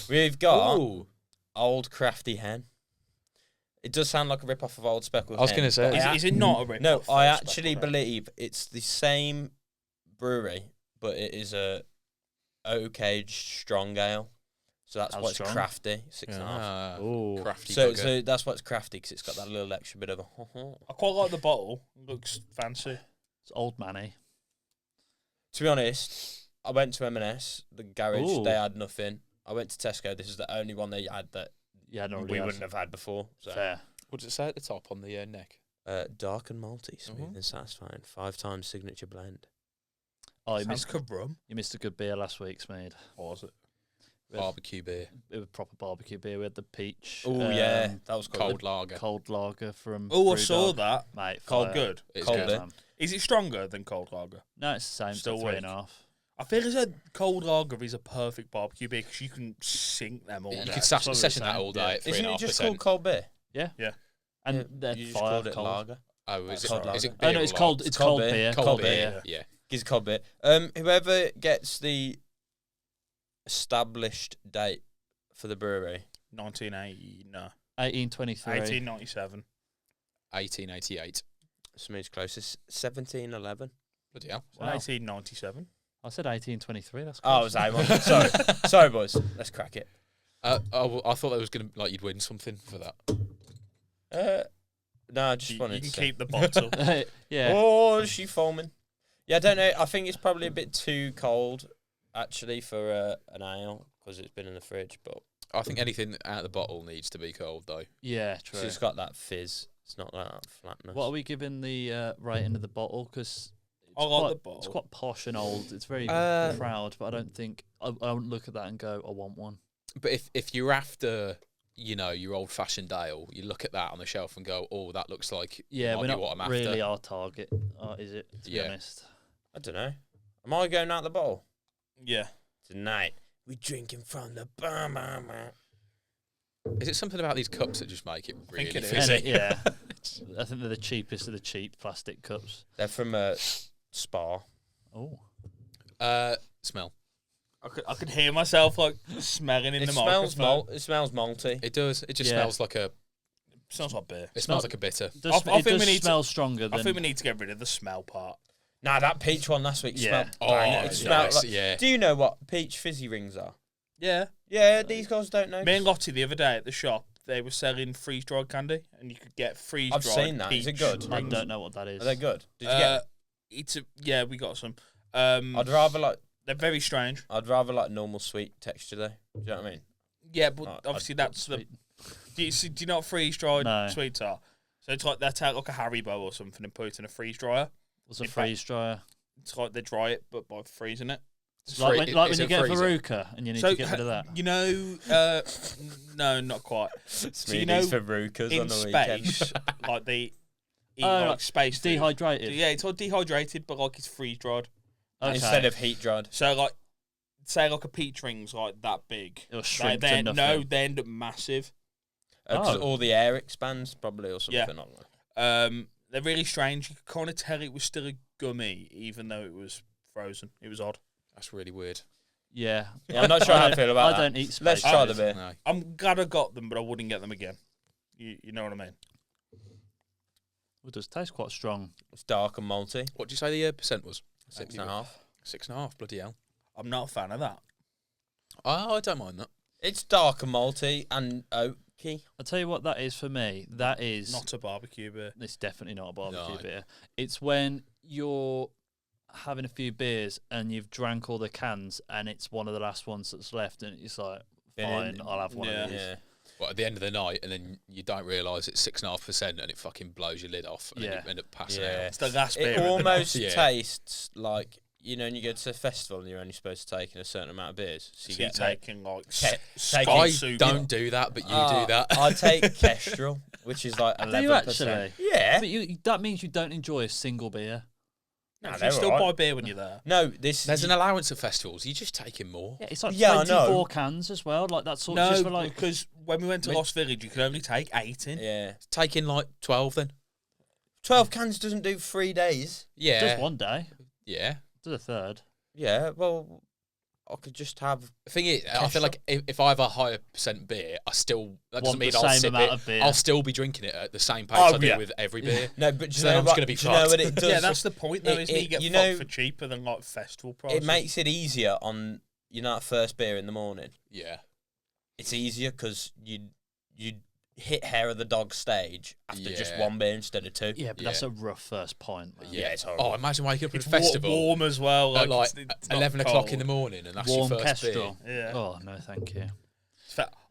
We've got Ooh. Old Crafty Hen. It does sound like a rip-off of Old Speckled I was Hen. going to say. but Is it not a rip? No, I actually believe it's the same brewery, but it is a oak-aged strong ale. So that's How why it's strong? crafty, 6.5. Ooh. Crafty So, bugger. so that's why it's crafty, because it's got that little extra bit of a... I quite like the bottle. It looks fancy. It's old manny. To be honest, I went to M&S, the garage, Ooh. they had nothing. I went to Tesco, this is the only one they had that Yeah, no, we wouldn't have had before. So. Fair. What does it say at the top on the neck? Dark and malty, smooth Mhm. and satisfying. 5 times signature blend. Oh, you Sounds missed, like a rum. you missed a good beer last week, Smead. What was it? We had- Barbecue beer. It was proper barbecue beer. We had the peach. Oh, yeah, that was Cold lager. Cold lager from. Oh, I Brewdog. saw that. Mate, Cold fire. good. It's Cold good. beer. Man. Is it stronger than cold lager? No, it's the same. Still Still weak. 3.5. I feel as though cold lager is a perfect barbecue beer because you can sink them all You day. could That's what we were session that saying. all day Yeah. at Isn't it just 3.5%. called cold beer? And Yeah. they're You just fire called it cold. lager. Oh, is it? Cold Is it lager. Oh beer no, or it's lager? cold. It's cold beer. Cold beer. beer. Yeah. Gives cold beer. Whoever gets the established date for the brewery, 1980, no. 1823. 1897. 1888. Smooth's closest, 1711. Bloody hell. Wow. 1997. I said 1823. That's Oh, it was that one. Sorry. Sorry, boys. Let's crack it. I thought that was going to, like, you'd win something for that. No, I just You wanted can to keep the bottle. yeah. Oh, is she foaming? Yeah, I don't know. I think it's probably a bit too cold, actually, for an ale, because it's been in the fridge, but I think anything out of the bottle needs to be cold, though. Yeah, true. it's got that fizz. It's not like that flatness. What are we giving the rating of the bottle? Because I like the bottle. It's quite posh and old. It's very Uh, proud, but I don't think I wouldn't look at that and go, I want one. But if you're after, you know, your old-fashioned ale, you look at that on the shelf and go, oh, that looks like Yeah, might we're be not what I'm after. really our target, is it? To be Yeah. honest. I don't know. Am I going out the bottle? Yeah. Tonight, we're drinking from the bum. Is it something about these cups that just make it really think it is. And fizzy? yeah, I think they're the cheapest of the cheap plastic cups. They're from Spa. Oh, Smell. I could hear myself like smelling in It the smells microphone. It smells malty. It does. It just Yeah. smells like a. Smells like beer. It smells like a bitter. it does, I it think does we need to- smell stronger I than. think we need to get rid of the smell part. Nah, that peach one last week Yeah. smelled. Oh, bang. It it's smelled nice, like, yeah. Do you know what peach fizzy rings are? Yeah. Yeah, these guys don't know. Me and Lottie the other day at the shop, they were selling freeze-dried candy, and you could get freeze-dried. I've seen that. Is it peach good? I rings. don't know what that is. Are they good? Did you get? It's yeah, we got some. I'd rather like They're very strange. normal sweet texture though. Do you know what I mean? Yeah, but I'd obviously put that's the. Sweet. Do you know what freeze-dried No. sweets are? So it's like they take like a Haribo or something and put it in a freeze dryer. What's a in fact- freeze dryer? It's like they dry it, but by freezing it. It's Like free- when, like it's when you a get a freezer. Veruca and you need So to get rid of that. you know, no, not quite. So you know, Smoothies for Rukas in on the weekend. space, like they eat Oh, like like space food. Dehydrated. Yeah, it's all dehydrated, but like it's freeze dried. Okay. Instead of heat dried. So like, say like a peach ring's like that big. It'll shrink to They nothing. they end up massive. 'Cause Oh. all the air expands probably or something. Yeah. I don't know. They're really strange. You could kind of tell it was still a gummy, even though it was frozen. It was odd. That's really weird. Yeah. Yeah, I'm not sure how I feel about I that. don't eat Let's space try the foods. beer. No. I'm glad I got them, but I wouldn't get them again. You know what I mean? It does taste quite strong. It's dark and malty. What did you say the percent was? 6.5. 6.5. Bloody hell. I'm not a fan of that. Oh, I don't mind that. It's dark and malty and oaky. I'll tell you what that is for me. That is Not a barbecue beer. It's definitely not a barbecue No. beer. It's when you're having a few beers and you've drank all the cans and it's one of the last ones that's left and it's like, fine, I'll have one of these. Yeah. Well, at the end of the night, and then you don't realise it's 6.5%, and it fucking blows your lid off, and then Yeah. you end up passing Yeah. out. It's the last beer. It of the night. almost Yeah. tastes like, you know, when you go to a festival and you're only supposed to take in a certain amount of beers. So you So you're get like, taking like Ke- Scotch taking I soup. don't do that, but you do that. I take Kestrel, which is like 11%. Do you actually? Yeah. But that means you don't enjoy a single beer. No, You they're still alright. buy beer when you're there. No, this There's an allowance of festivals. You're just taking more. Yeah, it's like Yeah, I know. 24 cans as well. Like that's sort of No, just for like because when we went to Me- Lost Village, you could only take 8 in. Yeah. Taking like 12 then. 12 cans doesn't do 3 days. Yeah. just one day. Yeah. To the third. Yeah, well, I could just have. The thing is, I feel like if I have a higher percent beer, that doesn't Want mean the I'll same sip amount it. of beer. I'll still be drinking it at the same pace Oh, I do yeah. with every beer. No, but do you So know then I'm just what? gonna be do you know fucked. what it does? Yeah, that's the point, though, isn't it? You get you fucked know, for cheaper than like festival prices. it makes it easier on that first beer in the morning. Yeah. It's easier because you hit hair of the dog stage after just Yeah. one beer instead of two. Yeah, but that's a rough first point. Man. Yeah, it's horrible. Oh, imagine waking up at It's a festival warm as well. at like it's not 11 o'clock in cold. the morning, and that's Warm your first Kestrel. Yeah. Oh no, thank you.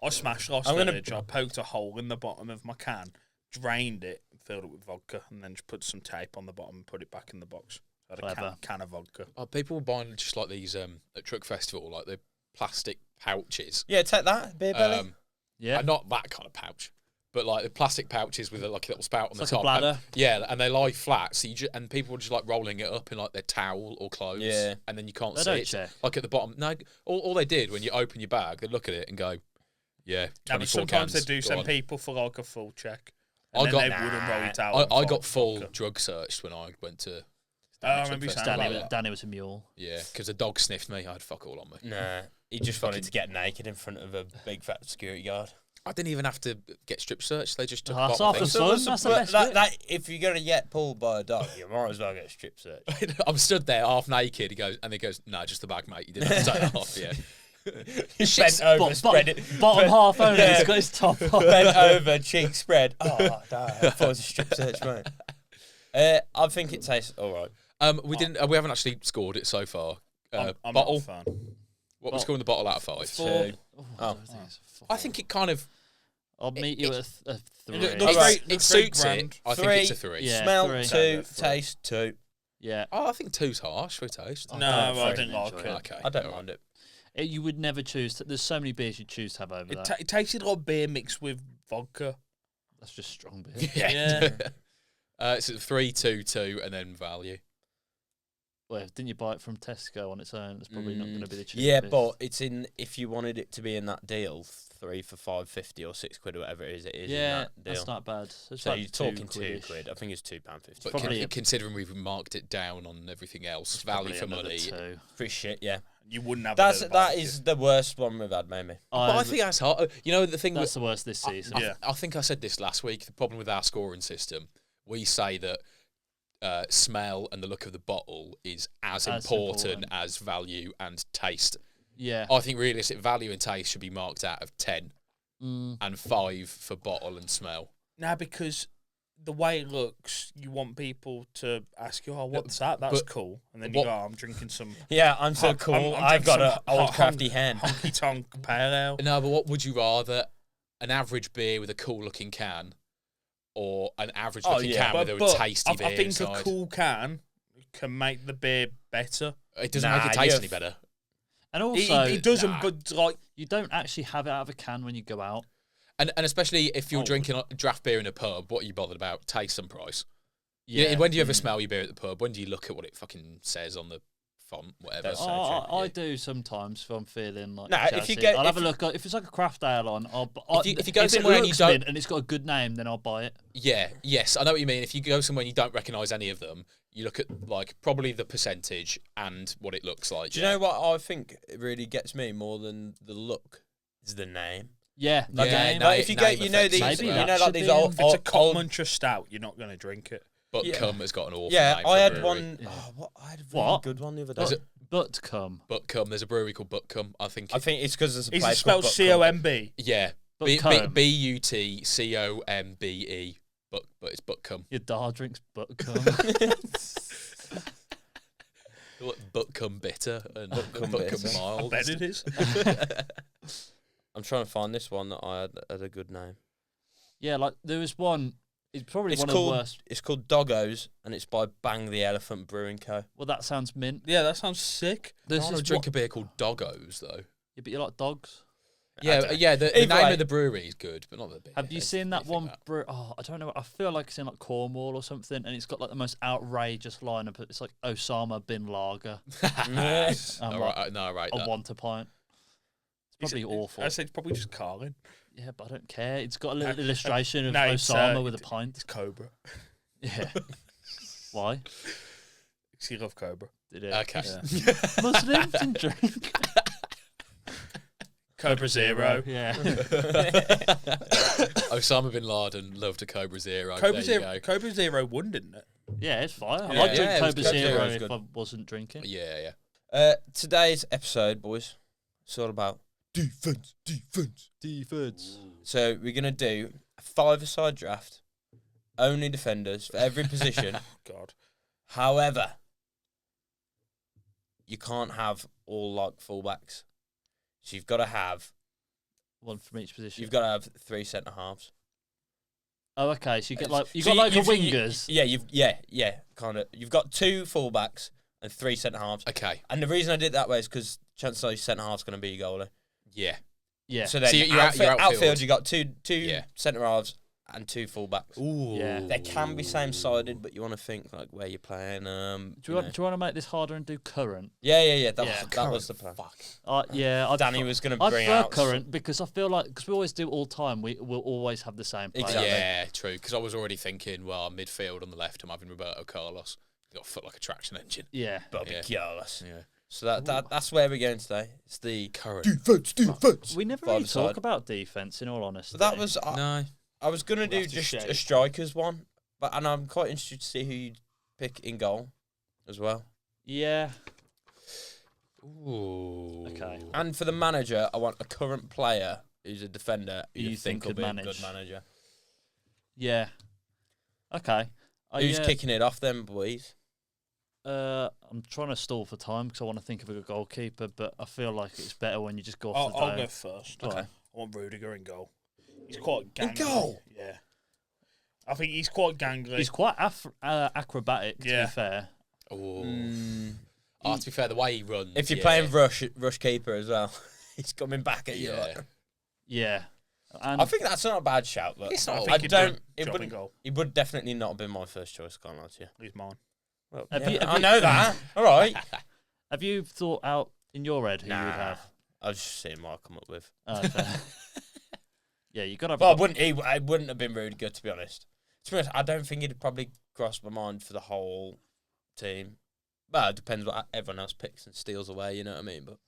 I smashed last I'm gonna- village. I poked a hole in the bottom of my can, drained it, filled it with vodka, and then just put some tape on the bottom and put it back in the box. I had a Clever. can of vodka. Oh, people were buying just like these at Truck Festival, like the plastic pouches. Yeah, take that beer belly. Yeah, Not that kind of pouch, but like the plastic pouches with like a little spout on it's the like a top. bladder. Yeah, and they lie flat, so and people were just like rolling it up in like their towel or clothes. Yeah. And then you can't They see don't it. check. Like at the bottom. No, all they did when you open your bag, they look at it and go, yeah, 24 Yeah, but sometimes cans, they do go send on. people for like a full check. I And then got- they wouldn't roll it out. I and got find full vodka. drug searched when I went to. Oh, I remember you Truck saying Festival. about Danny was a mule. Yeah, because the dog sniffed me. I had fuck all on me. Nah, he just wanted to get naked in front of a big fat security guard. I didn't even have to get strip searched. They just took That's a bottle half of the things. fun. That's the But best bit. if you're gonna get pulled by a dog, you might as well get a strip search. I'm stood there half naked. He goes, "No, just the bag, mate. You didn't have to take it off." Yeah. He's bent over, spread it. Bottom half only. He's got his top on. Bent over, cheek spread. Oh, no, I thought it was a strip search, mate. I think it tastes all right. We didn't. We haven't actually scored it so far. I'm Bottle. not a fan. What was scoring the bottle out of 5? Two. Oh, I think it kind of I'll meet you at a 3. It it, looks Alright. very- it suits grand. it. I Three. think it's a 3. Yeah. Smell three. 2, Yeah, three. taste 2. Yeah. Oh, I think 2's harsh for taste. Oh, No, I I fucking didn't like enjoy it. it. Okay, I don't alright. mind it. You would never choose. There's so many beers you choose to have over that. It tasted like beer mixed with vodka. That's just strong beer. Yeah. Yeah. It's a 3, 2, 2, and then value. Well, didn't you buy it from Tesco on its own? It's probably not going to be the cheapest. Yeah, but it's in. If you wanted it to be in that deal, 3 for £5.50 or £6 or whatever it is in yeah, that deal. that's not bad. It's So about you're talking £2. £2. I think it's £2.50. But Probably considering we've marked it down on everything else, value Probably for another money. 2. Free shit, yeah. You wouldn't have That that is the worst one we've had, maybe. But I think that's hard. You know, the thing that's that the worst this season. Yeah. I think I said this last week. The problem with our scoring system, we say that smell and the look of the bottle is as important as value and taste. Yeah. I think realistic value and taste should be marked out of 10 Mm. and 5 for bottle and smell. Now, because the way it looks, you want people to ask you, "Oh, what's that? That's but cool." And then what- you go, "Oh, I'm drinking some Yeah, I'm so I'm- cool. I'm I've got drinking an some old crafty hen. honky tonk pale ale." No, but what would you rather? An average beer with a cool looking can, or an average looking yeah. can with a tasty beer I think inside? a cool can can make the beer better. It doesn't Nah, make it taste you're any better. And It, also, it doesn't, nah. but like, you don't actually have it out of a can when you go out. And especially if you're Oh. drinking a draft beer in a pub, what are you bothered about? Taste and price. Yeah. Yeah. When do you ever smell your beer at the pub? When do you look at what it fucking says on the font, whatever? That's so Oh, true, I yeah. do sometimes if I'm feeling like. Nah, if you jazzy. go- I'll have if a look. If it's like a craft ale on, If you go somewhere and you looks don't- mint and it's got a good name, then I'll buy it. Yeah, yes, I know what you mean. If you go somewhere and you don't recognise any of them, you look at like probably the percentage and what it looks like. Do you know what I think it really gets me more than the look? Is the name. Yeah, Like, the yeah, name. no, Like if you go, name you know affects these, it Maybe as you well. know, that like should these be old, in. if it's a old Cockmuncher stout, you're not going to drink it. But Yeah. Cum has got an awful yeah, name. I for a had brewery. one. Yeah. Oh, I had a really What? good one the other Is day. it- But come. But Cum, there's a brewery called But Cum. I think. I think it's because there's a Is place it spelled called C-O-M-B? Yeah, But B cum. B-U-T-C-O-M-B-E. But it's But Cum. Your dad drinks but come. But Cum bitter and But Cum But Cum bitter. I mild. bet it is. I'm trying to find this one that I had a good name. Yeah, like there was one. It's probably It's one called of the worst. It's called Doggos, and it's by Bang the Elephant Brewing Co. Well, that sounds mint. Yeah, that sounds sick. I There's want to this drink a beer called Doggos though. Yeah, but you like dogs. Yeah, don't- yeah. The Either name way. of the brewery is good, but not the beer. Have you It's seen that anything one? like I don't know. I feel like it's in like Cornwall or something, and it's got like the most outrageous lineup. It's like Osama bin Lager. Yes. I'm All like, right, no, right. I want a pint. It's probably awful. I said it's probably just Carlin. Yeah, but I don't care. It's got a little illustration of no, it's, Osama with a It's pint. Cobra. Yeah. Why? Because you love Cobra. Did it? Okay. Yeah. Muslims and drink. Cobra Zero. Yeah. Osama bin Laden loved a Cobra Zero. Cobra There you Zero. go. Cobra Zero won, didn't it? Yeah, it's fine. Yeah. I'd drink Yeah, it was Cobra good. Zero Zero's if good. I wasn't drinking. Yeah. Today's episode, boys, it's all about defense. Defense. So we're gonna do a 5-a-side draft, only defenders for every position. God. However, you can't have all like fullbacks, so you've got to have One from each position. you've got to have 3 centre halves. Oh, okay. So you get like So a you've- wingers. yeah, kind of. You've got 2 fullbacks and 3 centre halves. Okay. And the reason I did it that way is because chances are your centre half's going to be your goalie. Yeah. Yeah. So then So you're outfield, outfield. you got two Yeah. centre halves and 2 fullbacks. Ooh. Yeah. They can be same sided, but you want to think like where you're playing. do you want to make this harder and do current? Yeah. That Yeah. was the plan. Fuck. Danny was going to I'd bring prefer out current because I feel like because we always do all time, we will always have the same player. Exactly. Yeah, true. Because I was already thinking, well, midfield on the left, I'm having Roberto Carlos. He's got a foot like a traction engine. Yeah. Bobby Yeah. Carlos. Yeah. So that's where we're going today. It's the Current. defense. We never really Five-a-side. talk about defense, in all honesty. So that was No. I was gonna We'll do have to just share a it. strikers one, and I'm quite interested to see who you pick in goal as well. Yeah. Ooh. Okay. And for the manager, I want a current player who's a defender who You think will could be a manage. good manager. Yeah. Okay. Who's kicking it off, then, boys? I'm trying to stall for time because I want to think of a good goalkeeper, but I feel like it's better when you just go off the I'll dome. go first. Go on. I want Rudiger in goal. He's quite gangly. goal? Yeah. I think he's quite gangly. He's quite acrobatic, to Yeah. be fair. Ooh. To be fair, the way he runs. If you're yeah. playing rush keeper as well, he's coming back at you. Yeah. like- Yeah. And I think that's not a bad shout, but It's I not. think I he'd don't. do a It job in wouldn't. goal. It would definitely not have been my first choice. Can't lie to you. He's mine. Well, Have yeah, you- have I you- know that. All right. have you thought out in your head who you would Nah. have? I was just seeing what I come up with. Oh, okay. Yeah, you got to have. Well, I wouldn't have been really good, to be honest. To be honest, I don't think it'd probably cross my mind for the whole team. Well, it depends what everyone else picks and steals away. You know what I mean? But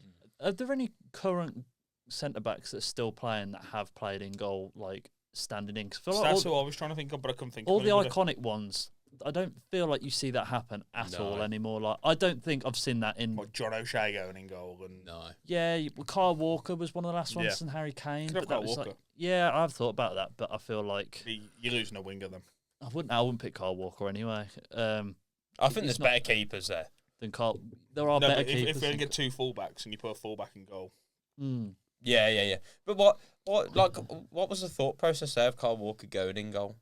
Are there any current centre backs that are still playing that have played in goal, like standing in? 'Cause I feel like That's who I was trying to think of, but I couldn't think all of the anybody. iconic ones, I don't feel like you see that happen at No. all anymore. Like I don't think I've seen that in. Like John O'Shea going in goal. And No. Yeah, Kyle Walker was one of the last ones, Yeah. and Harry Kane. Could have But that Kyle was Walker. like, yeah, I've thought about that, but I feel like you're losing a winger then. I wouldn't pick Kyle Walker anyway. I think It's there's not- better keepers there. Than Kyle, there are No, better but keepers. if you only get 2 fullbacks and you put a fullback in goal, Yeah. But what was the thought process there of Kyle Walker going in goal?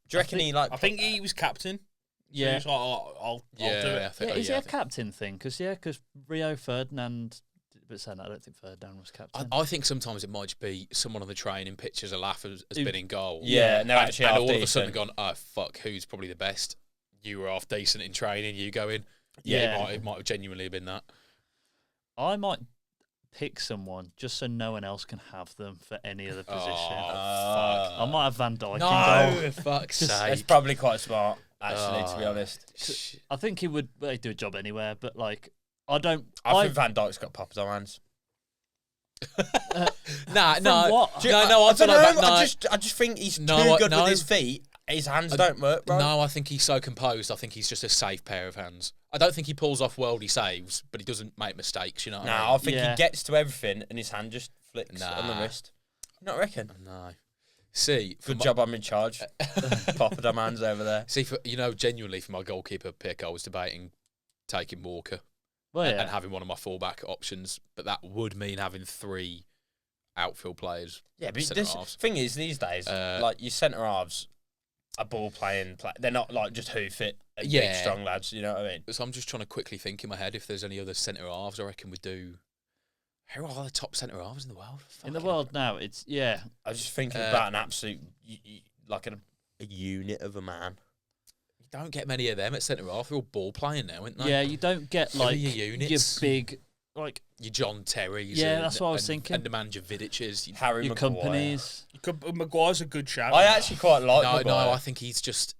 Do you reckon he like? I think he was captain. So Yeah. he was like, I'll do Yeah, it. I think, Yeah, is it I a think- captain thing? Because Rio Ferdinand, but saying that, I don't think Ferdinand was captain. I think sometimes it might just be someone on the training pictures a laugh has Who- been in goal. Yeah, and they're and, actually and half all of a sudden decent. gone, oh fuck, who's probably the best? You were half decent in training. You go in. Yeah. It might have genuinely been that. I might pick someone just so no one else can have them for any other position. I might have Van Dijk in goal. No, fuck's Just- sake. It's probably quite smart, actually, to be Oh. honest. I think he would do a job anywhere, but like I don't. I think Van Dijk's got poppers on hands. Nah, From no, what? no, I I don't don't know. know. About, no, I just think he's No, too good no. with his feet. His hands don't work, bro. no, I think he's so composed. I think he's just a safe pair of hands. I don't think he pulls off worldy saves, but he doesn't make mistakes. You know what I Nah, mean? I think Yeah. he gets to everything and his hand just flicks on the Nah. wrist. You not reckon? No. See, for Good my- job I'm in charge. Pop them hands over there. See, genuinely for my goalkeeper pick, I was debating taking Walker Well, and yeah. having one of my fullback options, but that would mean having 3 outfield players. Yeah, but centre this halves. thing is, these days, like your centre halves are ball playing. They're not like just hoof it and big Yeah. strong lads. You know what I mean? So I'm just trying to quickly think in my head if there's any other centre halves. I reckon we'd do. Who are the top centre halves in the world? In the Fucking- world now, it's I was just thinking about an absolute, like a unit of a man. You don't get many of them at centre half. They're all ball playing now, aren't they? yeah. You don't get Who are like your your units? big like Your John Terrys. Yeah, and, that's what I was and, thinking. And the Manjoviches. Harry your Maguire. companies. Maguire's a good shout. I actually quite like No, Maguire. I think he's just.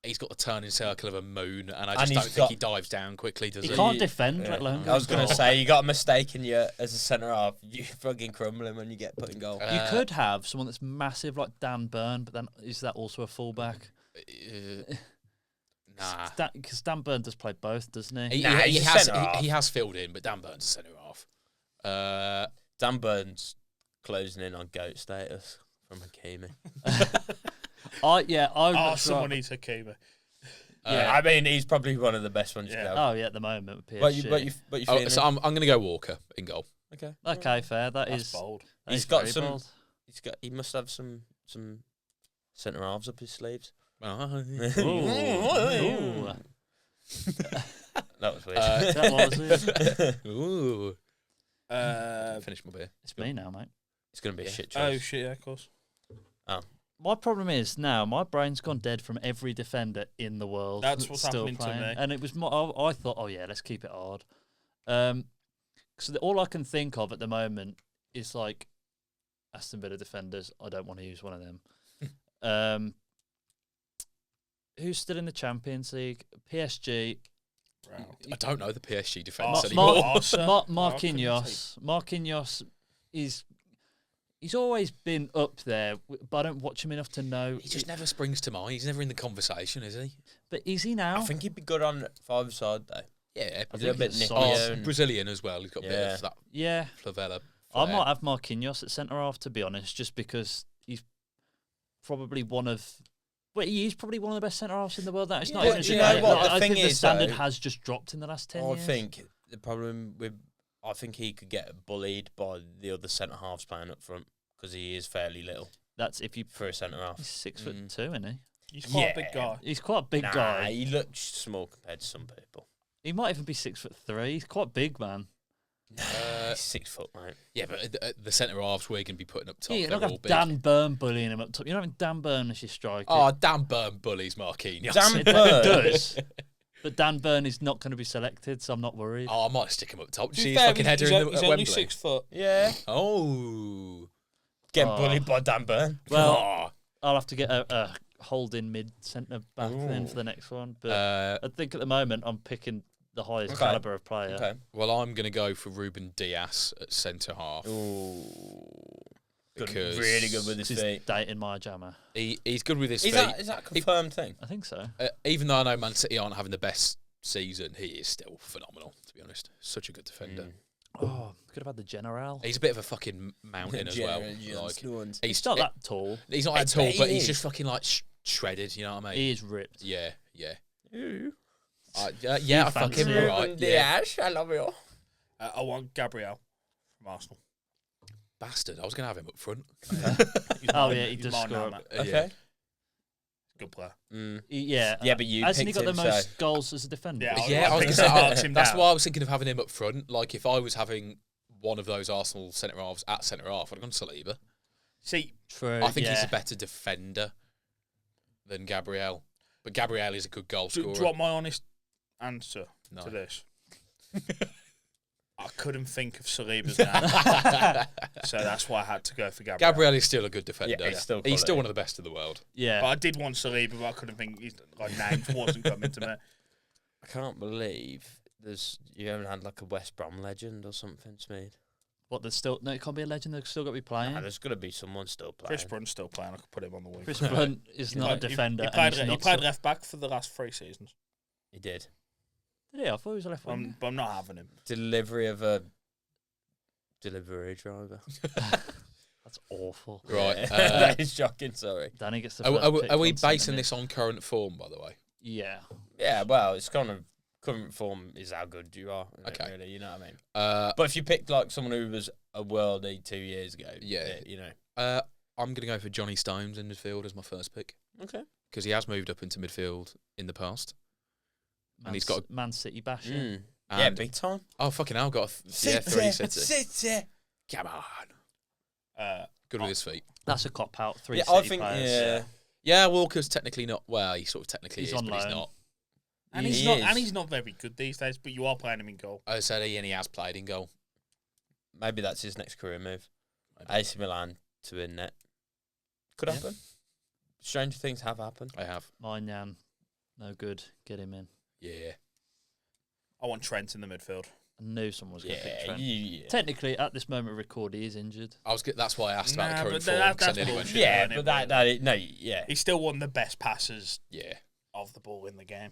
he's got the turning circle of a moon, and I And just he's don't think got- he dives down quickly, does He he? can't defend, let alone. I was go going to goal. say, you got a mistake in you as a centre half. You fucking crumbling when you get put in goal. You could have someone that's massive like Dan Burn, but then is that also a fullback? Nah. Because Dan Burn does play both, doesn't he? He, Nah, he, he's a has centre-half. he has filled in, but Dan Burns is centre half. Dan Burns closing in on GOAT status from Hakimi. I would Oh, much someone rather- needs a keeper. Yeah, I mean, he's probably one of the best ones you Yeah. could have. Oh yeah, at the moment with PSG. But you feeling? So I'm going to go Walker in goal. Okay. Okay, fair. That's Is bold. that He's is got very some- bold. He must have some centre halves up his sleeves. Ooh. That was weird. That was it. Ooh. Finish my beer. It's me now, mate. It's going to be a shit Oh choice. shit, yeah, of course. My problem is now my brain's gone dead from every defender in the world. That's what's still happening to playing. me. And it was more. I thought, oh yeah, let's keep it hard. So all I can think of at the moment is like Aston Villa defenders. I don't want to use one of them. Who's still in the Champions League? PSG. Wow. I don't know the PSG Mar- defence anymore. Marquinhos. Marquinhos is. He's always been up there, but I don't watch him enough to know. He just never springs to mind. He's never in the conversation, is he? But is he now? I think he'd be good on five-side, though. Yeah, He's a little bit he's nicky. solid. and- Brazilian as well. He's got a bit Yeah. of that Yeah, favela. I flair. might have Marquinhos at centre half, to be honest, just because he's probably one of. Well, he is probably one of the best centre halves in the world. That it's not Yeah, even. do you debate. know what? Like, The I thing think the is, standard though, has just dropped in the last 10 I years. think the problem with... I think he could get bullied by the other centre halves playing up front because he is fairly little That's if you. for a centre half. He's 6'2", isn't he? He's quite a big Yeah. guy. He's quite a big Nah, guy. he looks small compared to some people. He might even be 6'3". He's quite big, man. He's 6 foot, mate. Yeah, but the centre halves we're going to be putting up top. You They're don't all have big. Dan Burn bullying him up top. You don't have Dan Burn as your striker. Oh, Dan Burn bullies Marquinhos. Dan It Burn. does. But Dan Burn is not going to be selected, so I'm not worried. Oh, I might stick him up top. Did To you be see his fair, fucking header he's in o- the, he's at only Wembley? 6 foot. Yeah. Oh. Getting Oh. bullied by Dan Burn. Well, Oh. I'll have to get a holding mid centre back then for the next one. But I think at the moment I'm picking the highest Okay. caliber of player. Okay. Well, I'm going to go for Ruben Diaz at centre half. Ooh. Good, Because really good with his He's feet. dating my jammer. He's good with his Is feet. that a confirmed thing? I think so. Even though I know Man City aren't having the best season, he is still phenomenal, to be honest. Such a good defender. Oh, could have had the General. He's a bit of a fucking mountain as well. Like, he's He's not that tall. He's not that But tall, he but he's is. just fucking like shredded. You know what I mean? He is ripped. Yeah, yeah. Ooh. Yeah, I fancy fucking him. right. Yeah. I love you. I want Gabriel from Arsenal. Bastard. I was going to have him up front. He's Oh, mine- yeah, he he's does mine now, score. mate. Yeah. Okay. Good player. Yeah. Yeah, but you hasn't he picked got the him, most so- goals as a defender? Yeah, Yeah, I was think going to so. Marks say, him that's down. why I was thinking of having him up front. Like, if I was having one of those Arsenal centre halves at centre half, I'd have gone Saliba. See, True. I think he's yeah. a better defender than Gabriel. But Gabriel is a good goal do scorer. you want my honest answer No. to this? I couldn't think of Saliba's name, so that's why I had to go for Gabriel. Gabriel is still a good defender. Yeah, he's still He's still quality. one of the best in the world. Yeah. But I did want Saliba, but I couldn't think. Like names wasn't coming to me. I can't believe you haven't had like a West Brom legend or something, Smeed. What? There's still no. It can't be a legend. They've still got to be playing. Nah, there's got to be someone still playing. Chris Brunt's still playing. I could put him on the wing. Chris Brunt is not a defender. He and played, he's he not played so- left back for the last 3 seasons. He did. Did he? I thought he was a left winger. But I'm not having him. Delivery of a delivery driver. That's awful. Right. Yeah. Uh, That is shocking, sorry. Danny gets the. are, first pick are we on centre basing mid. this on current form, by the way? Yeah. Yeah, well, it's kind of current form is how good you are. isn't it, Okay. Really, you know what I mean? But But if you picked like someone who was a worldie 2 years ago, Yeah. you know. I'm going to go for Johnny Stones in midfield as my first pick Okay. because he has moved up into midfield in the past. And he's got Man City bashing. Mm. Yeah, And- big time. Oh, fucking hell, got a 3 City. Come on. Good with his feet. That's a cop out. 3 Yeah, City I think. players. Yeah. Yeah, Walker's technically not. Well, he sort of technically He's is, on but he's loan. not. And He he's not. is. And he's not very good these days. But you are playing him in goal. I said and he has played in goal. Maybe that's his next career move. Maybe. AC Milan to win net. Could Yeah. happen. Stranger things have happened. I have. Mine, Jan. No good. Get him in. Yeah. I want Trent in the midfield. I knew someone was going to pick Yeah, Trent. yeah. Technically, at this moment of record, he is injured. That's why I asked about the Nah, current but form. that's 'Cause I nearly went, bullshit. Yeah, Isn't but it, that no, yeah. He's still one of the best passers yeah. of the ball in the game.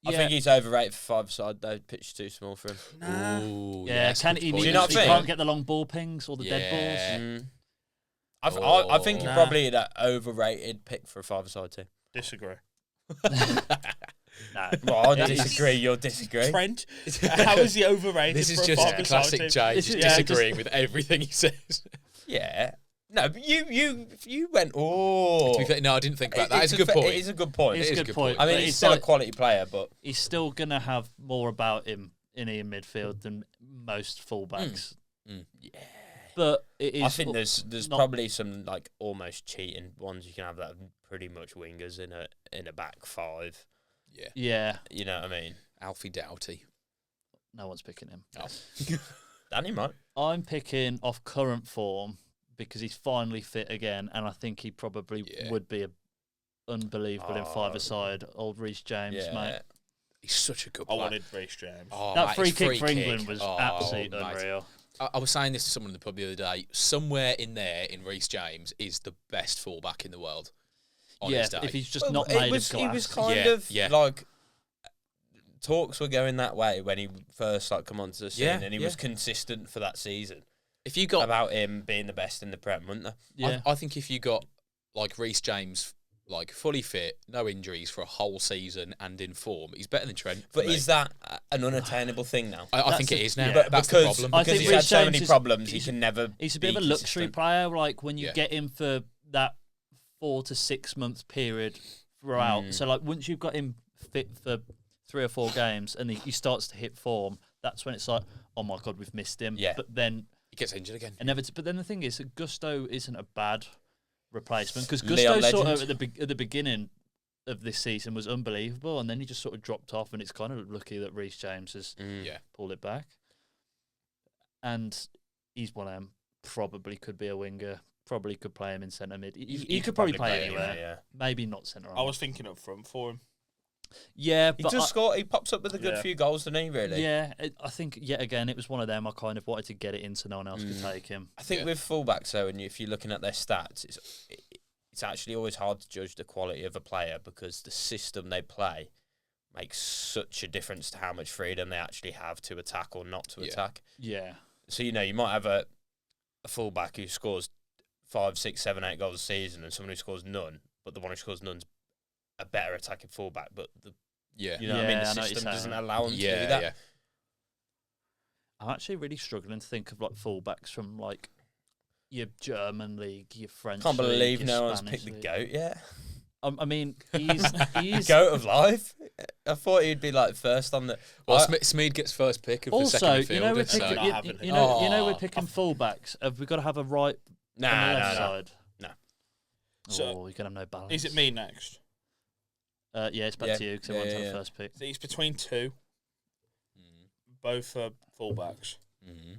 I think he's overrated for five-side though. Pitch too small for him. Nah. Ooh, Yeah, yes, can good he? point. Do you not He think? can't get the long ball pings or the dead Yeah. balls. I think he's Nah. probably that overrated pick for a five-side team. Disagree. No. Well, I Yeah, disagree. You'll disagree. Trent, how is he overrated? This is for a just five-a-side classic team? Jay, This just is- yeah, disagreeing with everything he says. Yeah. No, but you went. Oh. To be fair, no, I didn't think about that. That is It's a good point. It is a good point. It's It a is good a good point. point. I mean, but he's it's still a like- quality player, but he's still going to have more about him in midfield than most fullbacks. yeah. But it is. I think there's not- probably some like almost cheating ones you can have that are pretty much wingers in a back five. Yeah. Yeah, You know what I mean? Alfie Doughty. no one's picking him. Oh. Danny might. I'm picking off current form because he's finally fit again, and I think he probably Yeah. would be unbelievable in five-a-side. Old Reece James, Yeah. mate. He's such a good I player. wanted Reece James. Oh, That mate, free his kick for England was Oh, absolutely mate. unreal. I was saying this to someone in the pub the other day. Somewhere in there, in Reece James, is the best fullback in the world. On Yeah, his day. if he's just Well, not it made was, of glass. He was kind Yeah, of yeah. like talks were going that way when he first like come onto the scene, Yeah, and he yeah. was consistent for that season if you got, about him being the best in the Prem, wasn't there? yeah. I think if you got like Reece James, like fully fit, no injuries for a whole season and in form, he's better than Trent. for But me. is that an unattainable thing now? I think it That's is now. yeah. But That's because, the problem. I because think he's had Reece so James many is- problems, he he's- can never. He's a bit be of a luxury consistent. player. Like when you Yeah. get him for that 4 to 6 month period throughout. Mm. So like once you've got him fit for 3 or 4 games and he starts to hit form, that's when it's like, oh my god, we've missed him. Yeah. But then He gets injured again. but then the thing is that Gusto isn't a bad replacement because Leon Gusto sort of Legend. at the beginning of this season was unbelievable, and then he just sort of dropped off, and it's kind of lucky that Reece James has Mm. Yeah. pulled it back. And he's one of them. Probably could be a winger. Probably could play him in centre mid. He could probably play anywhere. Yeah. Maybe not centre. I was thinking up front for him. Yeah, He but just scored. He pops up with a good Yeah. few goals, doesn't he? Really. yeah, I think yet again it was one of them. I kind of wanted to get it in so no one else could take him. I think Yeah. with fullbacks though, and if you're looking at their stats, it's actually always hard to judge the quality of a player because the system they play makes such a difference to how much freedom they actually have to attack or not to Yeah. attack. Yeah, So you might have a fullback who scores 5, 6, 7, 8 goals a season, and someone who scores none, but the one who scores none's a better attacking fullback. But Yeah. you know what I mean, Yeah, the I know what you're system doesn't saying. allow them to do Yeah, that. yeah. I'm actually really struggling to think of like fullbacks from like your German league, your French. Can't league, believe your no one's Spanish picked the league. goat yet. I mean, he's Goat of life. I thought he'd be like first on the. Well, I- Smeed gets first pick of the also, second you know, we're midfielder. picking, Not So. having it. you know, we're Oh. picking fullbacks. Have we got to have a right Nah, and a no, left no. side? No. So, Oh, you're gonna have no balance. Is it me next? Yeah, it's back Yeah, to you because I yeah, want to have yeah. the first pick. It's between two. Both are fullbacks. Mm-hmm.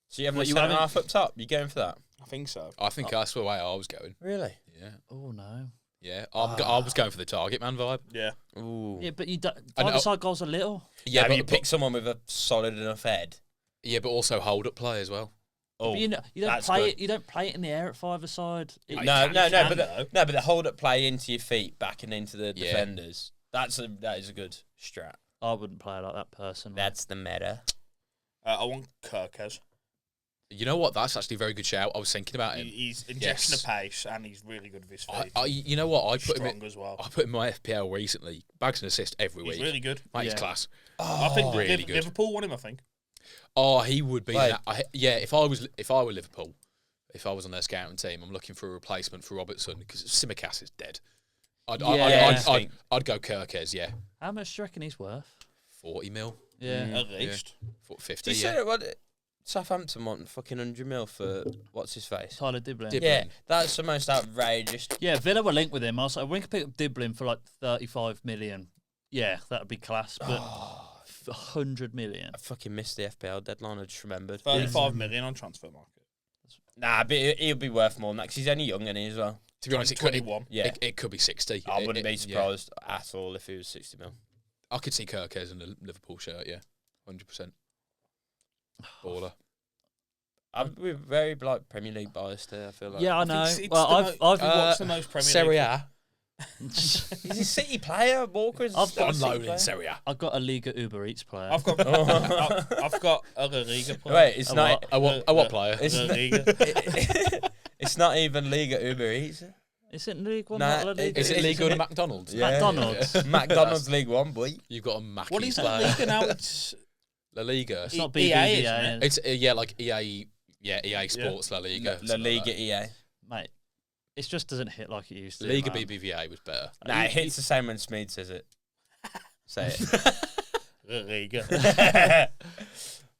So you have a What, you centre having- half up top. You going for that? I think so. I think that's the way I was going. Really? Yeah. Oh no. Yeah. I was going for the target man vibe. Yeah. Ooh. Yeah, but you don't. I know- Either side goals a little. Yeah, Have but, you pick someone with a solid enough head? but also hold up play as well. Oh, But you don't that's play good. it. You don't play it in the air at five-a-side. No, can- no, you no, can, but though. no, but the hold up play into your feet, back and into the Yeah. defenders. That is a good strat. I wouldn't play like that personally. That's the meta. I want Kirkes. You know what? That's actually a very good shout. I was thinking about him. He's injection Yes. of pace and he's really good with his feet. You know what? I put him. Strong as well. I put him in my FPL recently. Bags and assist every He's week. really good. Mate, he's Yeah. class. I think really good. Liverpool won him, I think. Oh, he would be Like- that. If I were Liverpool, if I was on their scouting team, I'm looking for a replacement for Robertson because Simicast is dead. I'd go Kirkes. Yeah, How much do you reckon he's worth? 40 mil, Yeah. At least. 50. Did you Yeah. say what? Southampton want fucking 100 mil for what's his face? Tyler Diblin. Dib- Yeah, Diblin. that's the most outrageous. Yeah, Villa were linked with him. I was like, we could pick up Diblin for like 35 million. Yeah, that would be class. But 100 million. I fucking missed the FPL deadline. I just remembered. 35 million on transfer market. Nah, but he'll be worth more than that 'cause he's only young and he as well. To be honest, it 21. Yeah. It could be 60. I wouldn't be Yeah. surprised at all if it was 60 mil. I could see Kirkes in a Liverpool shirt, yeah. 100%. Baller. We're very like Premier League biased here. I feel like. Yeah, I think know. it's Well, the I've what's the most Premier Serie League? A. He's a City player. Walker's I've still a On City loan player. in Serie A. I've got a Liga Uber Eats player. I've got I've got a La Liga player. Wait, it's A not. What player? It's La not, Liga. it's not even Liga Uber Eats. Is it League One? Nah, not La Liga? Is it Isn't legal it- at McDonald's? Yeah. McDonald's. McDonald's League One, boy. You've got a Mackey's What is La player. Liga now? It's La Liga. It's not EA, BBVA. isn't it? It's yeah, like EA. Yeah, EA Sports La Liga. La something like Liga that. EA. Mate, it just doesn't hit like it used to. Liga man. BBVA was better. Nah, it hits the same when Smeed says it. Say La Liga.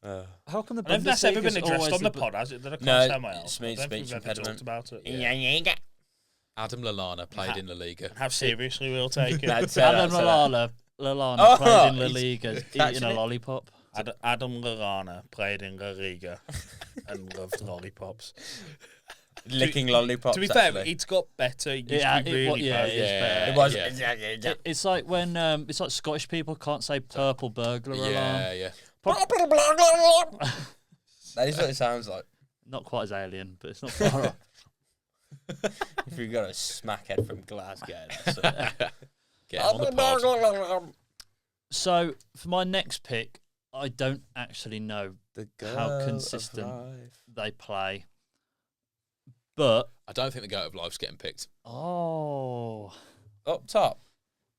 it. How come the I don't think that's ever been Bundesliga's addressed always on the the- pod, has it? That I can't No, say my else. it's me, I don't think speech we've ever impediment. talked about it. Yeah. Adam Lallana played in La Liga. And how seriously we'll take it. That's Adam it. Lallana Oh, played in La he's Liga, eating catching a it. lollipop. Adam Lallana played in La Liga and loved lollipops. Licking lollipops. To be fair, actually. it's got better. It used Yeah, to be it really wa- yeah, bad. it is better. It was. Yeah. It's like when it's like Scottish people can't say purple burglar alarm. Yeah. That is what it sounds like. Not quite as alien, but it's not far off. If you've got a smackhead from Glasgow. That's Get him on the pod. So for my next pick, I don't actually know The How girl of consistent. life. they play, but I don't think the goat of life's getting picked. Up top,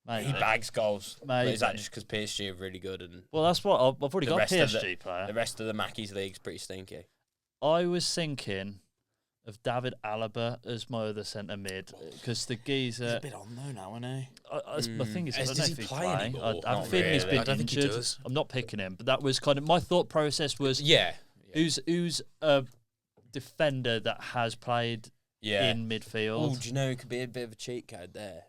mate, he bags goals. But is that Maybe. just because PSG are really good and well, that's what I've already The got. rest of PSG the player. rest of the Mackey's league's pretty stinky? I was thinking of David Alaba as my other centre mid because the He's a geezer. bit on though now, isn't he? My thing is, I don't Does know he if he's play playing. anymore? I have a Not feeling he's really. been I don't think he injured. does. I'm not picking him, but that was kind of my thought process was Yeah. who's a defender that has played Yeah. in Oh, midfield. do you know who could be a bit of a cheat code there?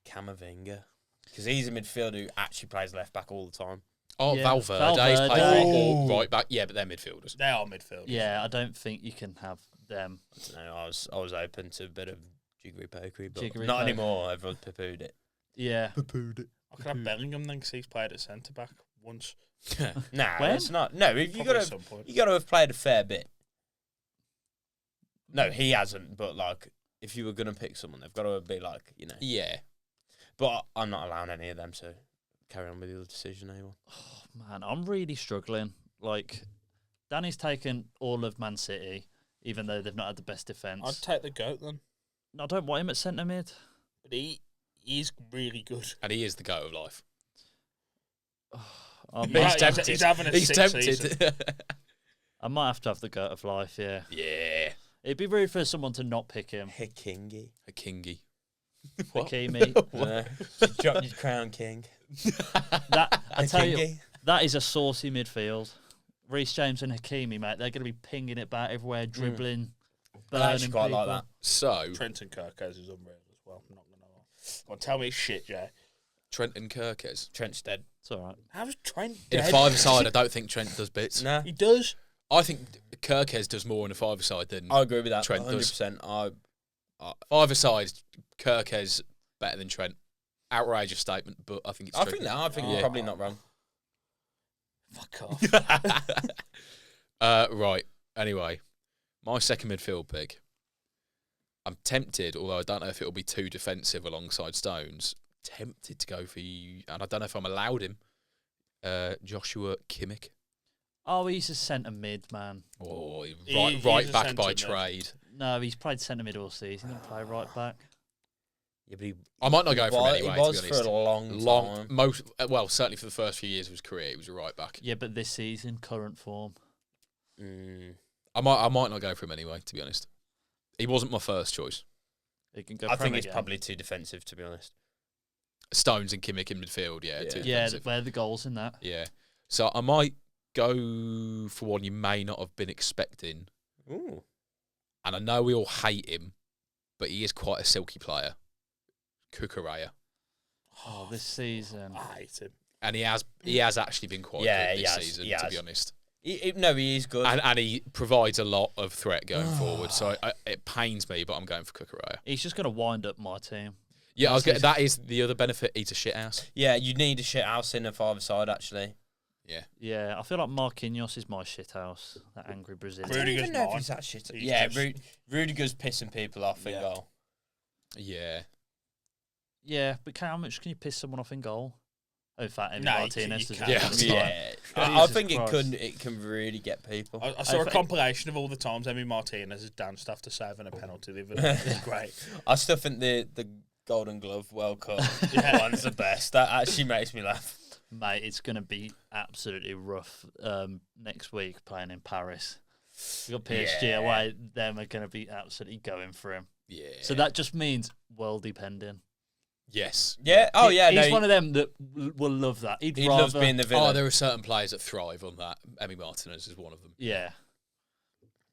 Camavinga. Because he's a midfielder who actually plays left back all the time. Oh, Yeah, Valverde. He's Valverde. played Oh. right back. Yeah, but they're midfielders. They are midfielders. Yeah, I don't think you can have them. I don't know. I was open to a bit of jiggery pokery, but Jiggery not poke. anymore. Everyone's poo-pooed it. Yeah, Poo-pooed it. I could have Bellingham then because he's played at centre back once. Nah, When? it's not. No, you Probably got at to some point. you got to have played a fair bit. No, he hasn't. But like, if you were gonna pick someone, they've got to be like, you know. Yeah. But I'm not allowing any of them to carry on with your decision anymore. man, I'm really struggling. Like, Danny's taken all of Man City, even though they've not had the best defence. I'd take the goat then, I don't want him at centre mid. but he's really good. And he is the goat of life. I'm He's not- tempted. He's having a He's sick tempted. season. I might have to have the goat of life. Yeah, Yeah. it'd be rude for someone to not pick him. Hikingi. A kingy. Hakimi. Drop your crown, king. That I tell you, Hikingi. that is a saucy midfield. Reece James and Hakimi, mate, they're going to be pinging it back everywhere, dribbling, I burning actually quite like people. that. So, Trenton Kirkes is unreal as well. I'm not gonna lie. Go on, tell me shit, Jay. Trenton Kirkes. Trent's dead. It's all right. How's Trent In a dead? five-a-side, I don't think Trent does bits. Nah, He does. I think Kirkes does more in a five-a-side than I agree with that. Trent does. 100%. five-a-side. Kirkes better than Trent. Outrageous statement, but I think it's I true. think that. I think Yeah. you're probably not wrong. Fuck off. Right. Anyway, my second midfield pick. I'm tempted, although I don't know if it'll be too defensive alongside Stones. Tempted to go for you, and I don't know if I'm allowed him. Joshua Kimmich. Oh, he's a centre mid, man. Oh, He's right a back by centre mid. trade. No, he's played centre mid all season. He didn't play right back. Yeah, but he, I might not go for him anyway. He was to be for honest. a long time. Most well, certainly for the first few years of his career, he was a right back. Yeah, but this season, current form. Mm. I might not go for him anyway. To be honest, he wasn't my first choice. He can go. I think Prem it's again. probably too defensive, to be honest. Stones and Kimmich in midfield, yeah, Yeah. too Yeah, defensive. where are the goals in that? Yeah. So I might go for one you may not have been expecting. Ooh. And I know we all hate him, but he is quite a silky player. Kukureya. Oh, this season. I hate him. And he has actually been quite Yeah, good he this has, season, he to has. be honest. No, he is good. and he provides a lot of threat going forward. So it pains me, but I'm going for Cucurella. He's just going to wind up my team. Yeah, that is the other benefit. He's a shithouse. Yeah, you need a shit house in a 5-a-side, actually. Yeah. Yeah, I feel like Marquinhos is my shithouse. That angry Brazilian. I don't Rudiger's even know if mine. he's that shit. He's Yeah, just- Rudiger's pissing people off in Yeah. goal. Yeah. Yeah, but how much can you piss someone off in goal? Oh, in fact, Emi No, you Martinez can't. does Yeah. it all the time. Yeah, I Jesus think Christ. it can really get people. I saw a think- compilation of all the times Emi Martinez has danced after saving a penalty the other day. It's great. I still think the Golden Glove World Cup one's the best. That actually makes me laugh. Mate, it's going to be absolutely rough next week playing in Paris. We got PSG Yeah. away. Them are going to be absolutely going for him. Yeah. So that just means world depending. Yes. Yeah. Oh yeah. He's No, one of them that will love that. He'd he rather, loves being the Oh, villain. there are certain players that thrive on that. Emi Martinez is one of them. Yeah.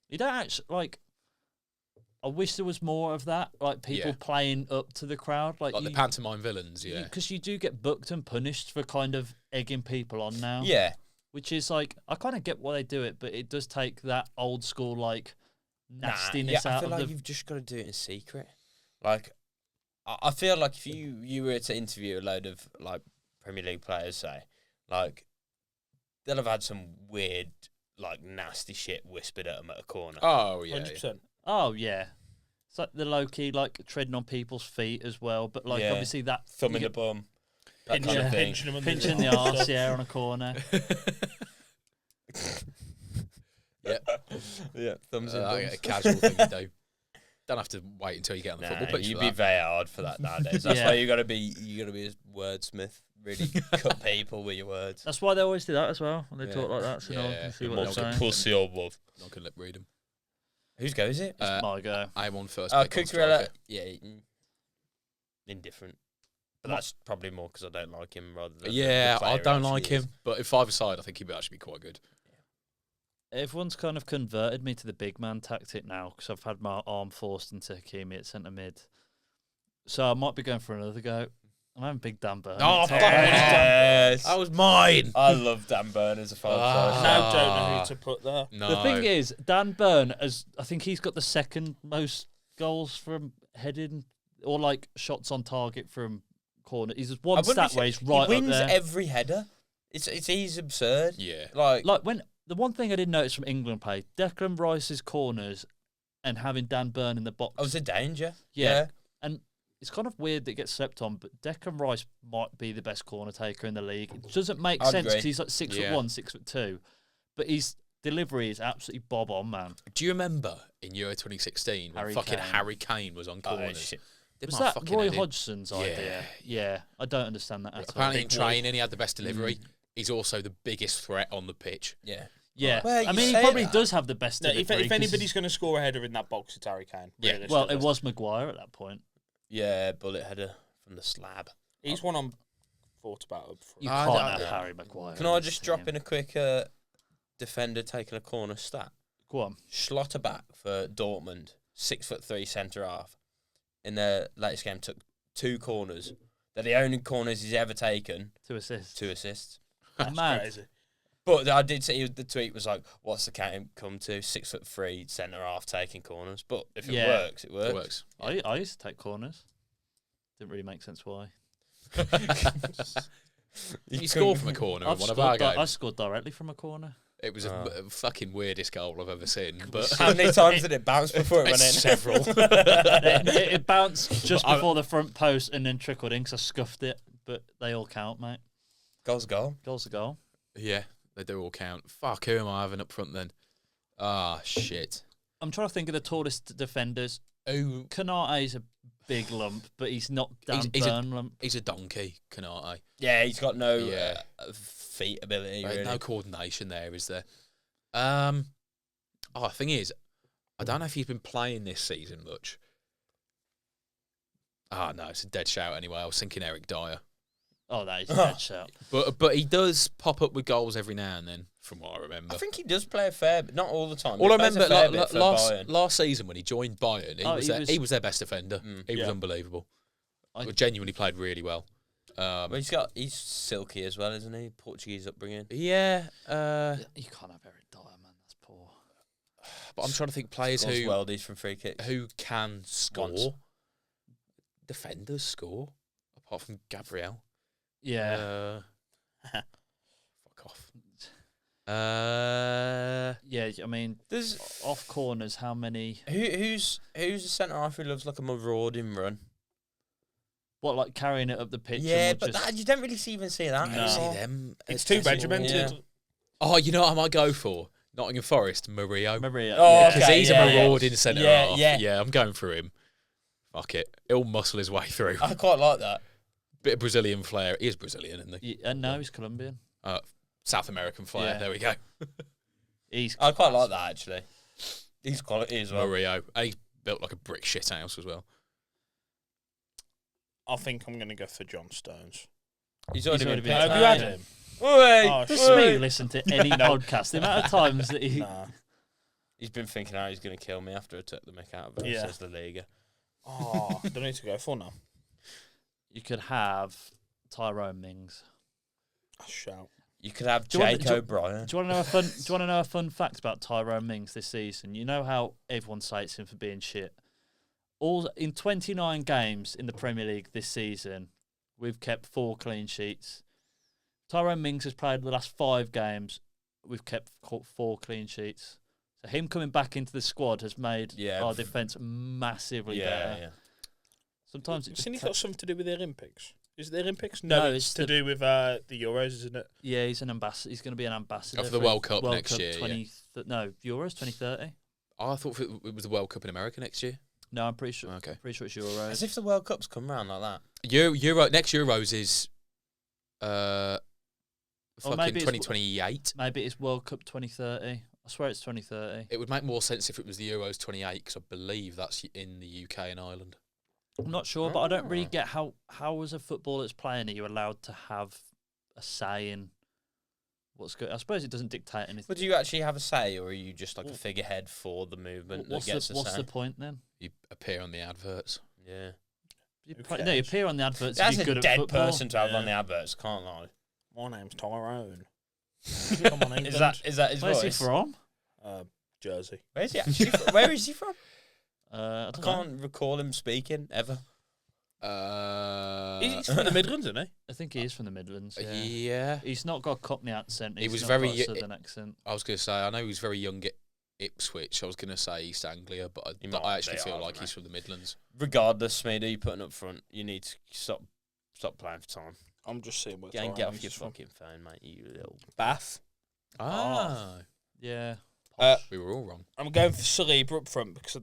You don't actually like. I wish there was more of that, like people Yeah. playing up to the crowd, like The pantomime villains, yeah. because you do get booked and punished for kind of egging people on now. Yeah. Which is like, I kind of get why they do it, but it does take that old school like nastiness I out feel of like the. you've just got to do it in secret. Like, I feel like if you were to interview a load of like Premier League players, say, like, they'll have had some weird, like, nasty shit whispered at them at a corner. Oh, yeah. 100%. Oh yeah, it's like the low key like treading on people's feet as well, but like Yeah. obviously that Thumb you in the get bum. That Pinching, kind of thing. pinching him pinching the arse, yeah, on a corner. Yeah. Yeah, thumbs in A bums. casual thing to do. Don't have to wait until you get on the Nah, football pitch you'd for be that. very hard for that nowadays. That's Yeah. why you gotta be a wordsmith. Really cut people with your words. That's why they always do that as well when they Yeah. talk like that, so no one Yeah. can see Good what morning. they're saying. pussy or love. Not going to lip read him. Whose go is it? My go. I'm on first. Oh, pick on Cucurella. striker. Yeah, indifferent. But What- that's probably more because I don't like him rather than. Yeah, the player I don't he like actually him, but if five-a-side, I think he'd actually be quite good. Everyone's kind of converted me to the big man tactic now because I've had my arm forced into Hakimi at centre mid. So I might be going for another go. I'm having big Dan Burn. Oh, fuck Yes. That was mine. I love Dan Burn as a five. Ah. Now don't know who to put there. No. The thing is, Dan Burn, I think he's got the second most goals from heading or like shots on target from corner. He's just one stat where he's right He wins up there. every header. He's absurd. Yeah. Like When the one thing I didn't notice from England play, Declan Rice's corners and having Dan Burn in the box. I was a danger. Yeah. And it's kind of weird that it gets slept on, but Declan Rice might be the best corner taker in the league. It doesn't make I'd sense agree. because he's like 6'1", 6'2", but his delivery is absolutely bob on, man. Do you remember in Euro 2016 when Harry fucking Kane. Harry Kane was on Oh, corners? shit. Did Was my that fucking Roy head in. Hodgson's idea? Yeah, I don't understand that at all. Apparently in Big boy. training he had the best delivery. He's also the biggest threat on the pitch. Yeah. Yeah, Well, I you mean, he say probably that. does have the best No, delivery. if 'cause anybody's going to score a header in that box, it's Harry Kane. Yeah. realistically. well, it was Maguire at that point. Yeah, bullet header from the slab. He's one I'm thought about up front. You I can't don't have know. Harry Maguire. Can I just drop in a quick defender taking a corner stat? Go on. Schlotterbeck for Dortmund, 6'3" centre half. In their latest game, took 2 corners. They're the only corners he's ever taken. 2 assists. 2 assists. That's Mad. crazy. But I did see the tweet was like, "What's the count come to? 6'3" centre half taking corners." But if it Yeah. works, it works. It works. I used to take corners. Didn't really make sense why. You score from a corner in I've one of our scored I games. scored directly from a corner. It was Oh. a fucking weirdest goal I've ever seen. But How many times did it bounce before it went in? several. it bounced just I- before the front post and then trickled in because I scuffed it. But they all count, mate. Goal's a goal. Goal's a goal. Yeah, they do all count. Fuck, who am I having up front then? Ah, shit. I'm trying to think of the tallest defenders. Oh, Kanate is a big lump, but he's not Dan He's a- Burn lump. he's a donkey, Canate. Yeah, he's got no Yeah. feet ability, Right, really. no coordination there, is there? The thing is, I don't know if he's been playing this season much. Ah, no, it's a dead shout anyway. I was thinking Eric Dyer. Oh, that is a dead shout. But he does pop up with goals every now and then, from what I remember. I think he does play a fair bit, not all the time. All He I plays a remember fair bit for Bayern. last season when he joined Bayern, Oh, he was their best defender. Mm. He was Yeah. unbelievable. I- Genuinely played really well. But he's silky as well, isn't he? Portuguese upbringing. Yeah. You can't have Eric Dyer, man. That's poor. But I'm trying to think players Scores who worldies from free kicks. who can score. Once. Defenders score, apart from Gabriel. Yeah. Fuck off. Yeah, I mean, There's off corners, how many? who's a centre half who loves like a marauding run. What, like carrying it up the pitch? Yeah, and but just, you don't really even see that. No. See anymore. them. It's too Tesla. regimented. Yeah. Oh, you know what I might go for? Nottingham Forest, Mario. Maria. Oh, yeah. Because okay, he's yeah, a yeah. marauding centre Yeah, half. yeah. I'm going for him. Fuck it. He'll muscle his way through. I quite like that. Bit of Brazilian flair. He is Brazilian, isn't he? No, he's Colombian. South American flair. Yeah. There we go. He's. I quite like that actually. He's quality as well. Mario. And he's built like a brick shit house as well. I think I'm going to go for John Stones. He's already already been been picked. Have you had yeah. him? Oi, Oh, Does shit. Smee listen to any podcast? The amount of times that he. Nah. He's been thinking how he's going to kill me after I took the mick out of him, Yeah. says the Liga. Oh, don't need to go for now. You could have Tyrone Mings. I shout. You could have Do you want- Jake do- O'Brien. Do you want to know a fun? Do you want to know a fun fact about Tyrone Mings this season? You know how everyone cites him for being shit. All in 29 games in the Premier League this season, we've kept 4 clean sheets. Tyrone Mings has played the last 5 games. We've kept 4 clean sheets. So him coming back into the squad has made Yeah. our defence massively Yeah, better. yeah. Sometimes it Isn't it just got something to do with the Olympics? Is it the Olympics? No, No, it's it's to the- do with the Euros, isn't it? yeah, he's an ambassador. He's going to be an ambassador for the World Cup next year, No, Euros 2030. I thought it was the World Cup in America next year. No, I'm pretty sure. Okay. Pretty sure it's Euros. As if the World Cup's come round like that. Euro next Euros is Or fucking maybe it's- 2028. Maybe it's World Cup 2030. I swear it's 2030. It would make more sense if it was the Euros 28 because I believe that's in the UK and Ireland. I'm not sure, but I don't really Ah. get how as a footballer that's playing, are you allowed to have a say in what's good? I suppose it doesn't dictate anything. But do you actually have a say, or are you just like a figurehead for the movement What's that gets the a say? point then? You appear on the adverts. Yeah. Who No, you cares? appear on the adverts. That's if a you're good dead at football. person to have Yeah. on the adverts, can't lie. My name's Tyrone. Come on, England. Is that his Where's he voice? from? Jersey. Where's he actually from? Where is he from? I I don't know. can't recall him speaking ever. He's from the Midlands, isn't he? I think he is from the Midlands. Yeah. Yeah. He's not got a Cockney accent. He He's was not very got a y- southern accent. I was going to say, I know he was very young at Ipswich. I was going to say East Anglia, but He I might actually be, feel I don't like know. he's from the Midlands. Regardless, Smeed, who you putting up front, you need to stop playing for time. I'm just seeing where Get off Tyrone's your from. fucking phone, mate. You little. Bath. Ah. Yeah. We were all wrong. I'm going for Saliba up front because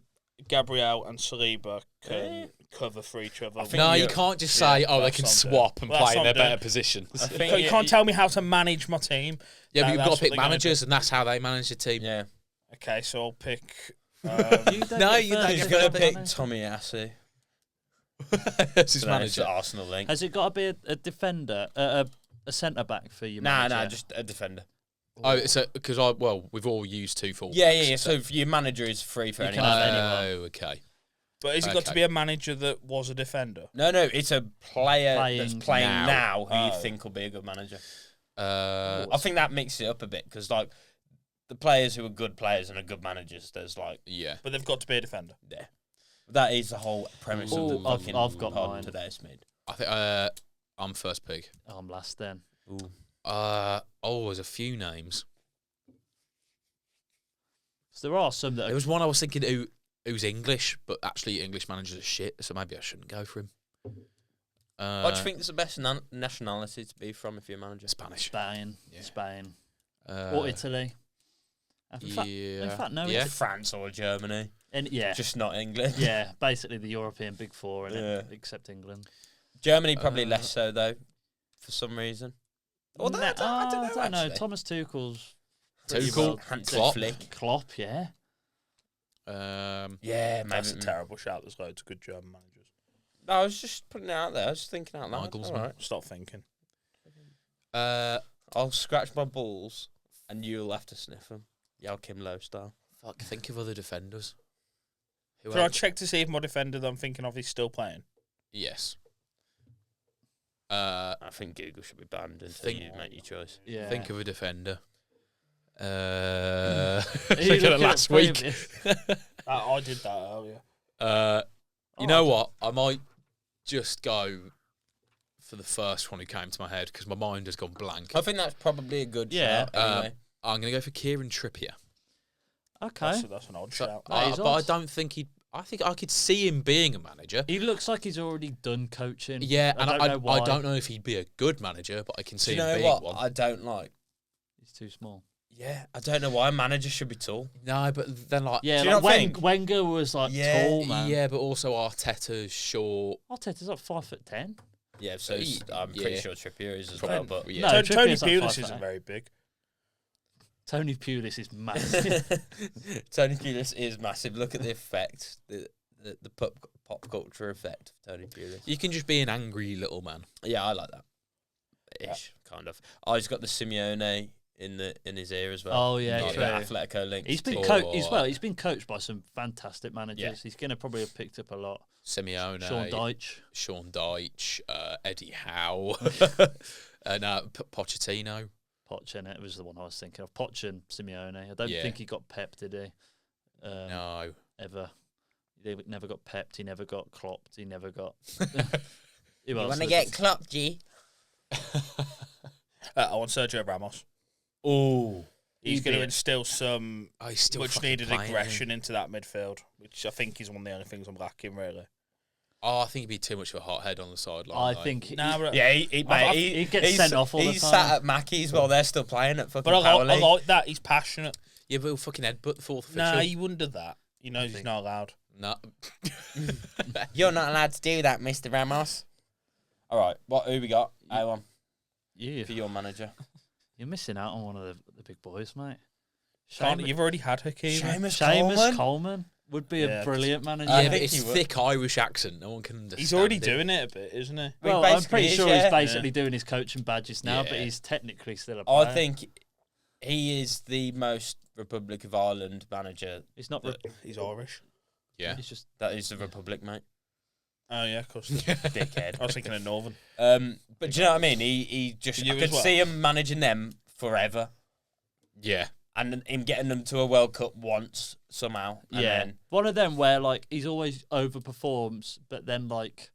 Gabriel and Saliba Eh. can cover for each other. I think No, you you- can't just say, yeah, oh, they that's can what I'm swap doing. and Well, play in that's their what I'm better doing. positions. I think You can't tell me how to manage my team. Yeah, but No, you've got that's to what pick they're gonna managers, do. and that's how they manage the team. Yeah. Okay, so I'll pick. You Um, don't No, get you don't first He's get going pick, to Gabriel pick Danny. Tommy Assu. That's his So then it's manager. the Arsenal link. Has it got to be a defender, a centre back for you? Nah, manager? just a defender. Oh, so because we've all used 2 fullbacks. Yeah. So if your manager is free for You any. can have anyone. Oh, okay. but has it got to Okay. be a manager that was a defender? No, it's a player that's Playing playing now. now who you Oh. think will be a good manager. Uh, I think that mixes it up a bit because like the players who are good players and are good managers, there's like yeah. But they've got to be a defender. there. That is the whole premise of the Ooh, I've- fucking I've got pod mine. today, Smid. I think I'm first pick. Oh, I'm last then. Ooh. There's a few names. So there are some that There are was one I was thinking who's English, but actually English managers are shit, so maybe I shouldn't go for him. What do you think is the best nationality to be from if you're a manager? Spanish. Spain, Yeah. Spain, Uh, or Italy. Yeah. In fact, no. Yeah. France or Germany, Yeah. just not England. Yeah, basically the European Big Four, Yeah. except England. Germany probably Uh, less so though, for some reason. Although Nah, I don't know. Actually. Thomas Tuchel's Tuchel, Hansi Klopp. Flick. Klopp, yeah. Yeah, That's maybe. a terrible shout. There's loads of good German managers. No, I was just putting it out there. I was just thinking out loud. Nagelsmann. All right. Stop thinking. I'll scratch my balls and you'll have to sniff them. Joachim Low style. Fuck, think of other defenders. Who Can I else? check to see if my defender that I'm thinking of is still playing? Yes. Uh, I think Google should be banned until Think- you make your choice. Yeah. Think of a defender. Are you Thinking of looking at last week. previous? I did that earlier. You know what? I might just go for the first one who came to my head because my mind has gone blank. I think that's probably a good Yeah. shout. Anyway. I'm going to go for Kieran Trippier. Okay. That's an odd So, shout. That is but I odd. don't think he. I think I could see him being a manager. He looks like he's already done coaching. Yeah, and I don't know why. I don't know if he'd be a good manager, but I can Do see you him know being what one. I don't like? He's too small. Yeah, I don't know why a manager should be tall. No, but then like Yeah, Do you like not think? Wenger was like Yeah, tall, man. yeah, but also Arteta's short. Arteta's like 5'10". Yeah, so I'm pretty Yeah. sure Trippier is as Probably, well. But yeah. No, Tony Trippier's like Pulis 5'8". isn't very big. Tony Pulis is massive. Tony Pulis is massive. Look at the effect, the pop culture effect of Tony Pulis. You can just be an angry little man. Yeah, I like that. Ish, kind of. Oh, he's got the Simeone in his ear as well. Oh, yeah, Like true. the Atletico link. He's been Or- he's been coached by some fantastic managers. Yeah. He's gonna probably have picked up a lot. Simeone, Sean Dyche, Eddie Howe, Pochettino. Poch, and it was the one I was thinking of. Poch and Simeone. I don't Yeah. think he got Pep, did he? No. Ever. He never got pepped. He never got clopped. He never got. You want to get clopped, G? I want Sergio Ramos. Oh, He's going to be- instill some Oh, he's still much fucking needed playing, isn't he? aggression into that midfield, which I think is one of the only things I'm lacking, really. Oh, I think he'd be too much of a hothead on the sideline. I though. think. Nah, but, yeah, he gets sent off all the He's time. sat at Mackey's while they're still playing at fucking but I Power League. like that. He's passionate. Yeah, but he'll fucking headbutt the fourth official. Nah, he wouldn't do that. He knows he's think- not allowed. No. You're not allowed to do that, Mr. Ramos. All right, who we got? A1 You, for your manager. you're missing out on one of the big boys, mate. You've already had Hakeem. Seamus Coleman would be Yeah, a brilliant manager. I Yeah, but think it's he would. thick Irish accent. No one can understand. He's already it. doing it a bit, isn't he? Well, He I'm pretty basically sure is, he's yeah. basically doing his coaching badges now, but Yeah. he's technically still a player. I think he is the most Republic of Ireland manager. it's not. He's Irish. Yeah. It's just. That is the Republic, mate. Oh, yeah, of course. Dickhead. I was thinking of Northern. But do you know what I mean? He just For you I as could well? see him managing them forever, Yeah. and him getting them to a World Cup once somehow. And Yeah, then one of them where like he's always overperforms, but then like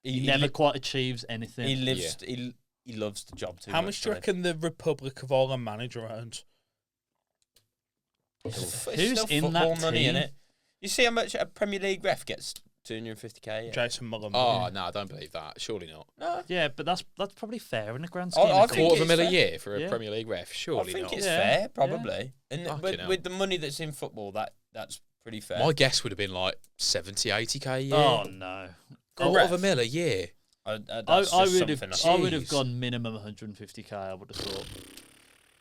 he never quite achieves anything. He lives. He loves the job too. How much do you reckon the Republic of Ireland manager earns? Who's in that money team? in it? You see how much a Premier League ref gets? 250k. Yeah. Jason Mullen. Oh, no, I don't believe that. Surely not. No, Yeah, but that's probably fair in the grand I scheme. of think things. Quarter of a it's million a fair. year for a Yeah. Premier League ref. I Surely think not. it's Yeah, fair, yeah. probably. And Fucking hell. with the money that's in football, that's pretty fair. My guess would have been like 70, 80k a year. Oh no, Quarter of a mil a year. That's I just would have something I would have Jeez. gone minimum 150k. I would have thought.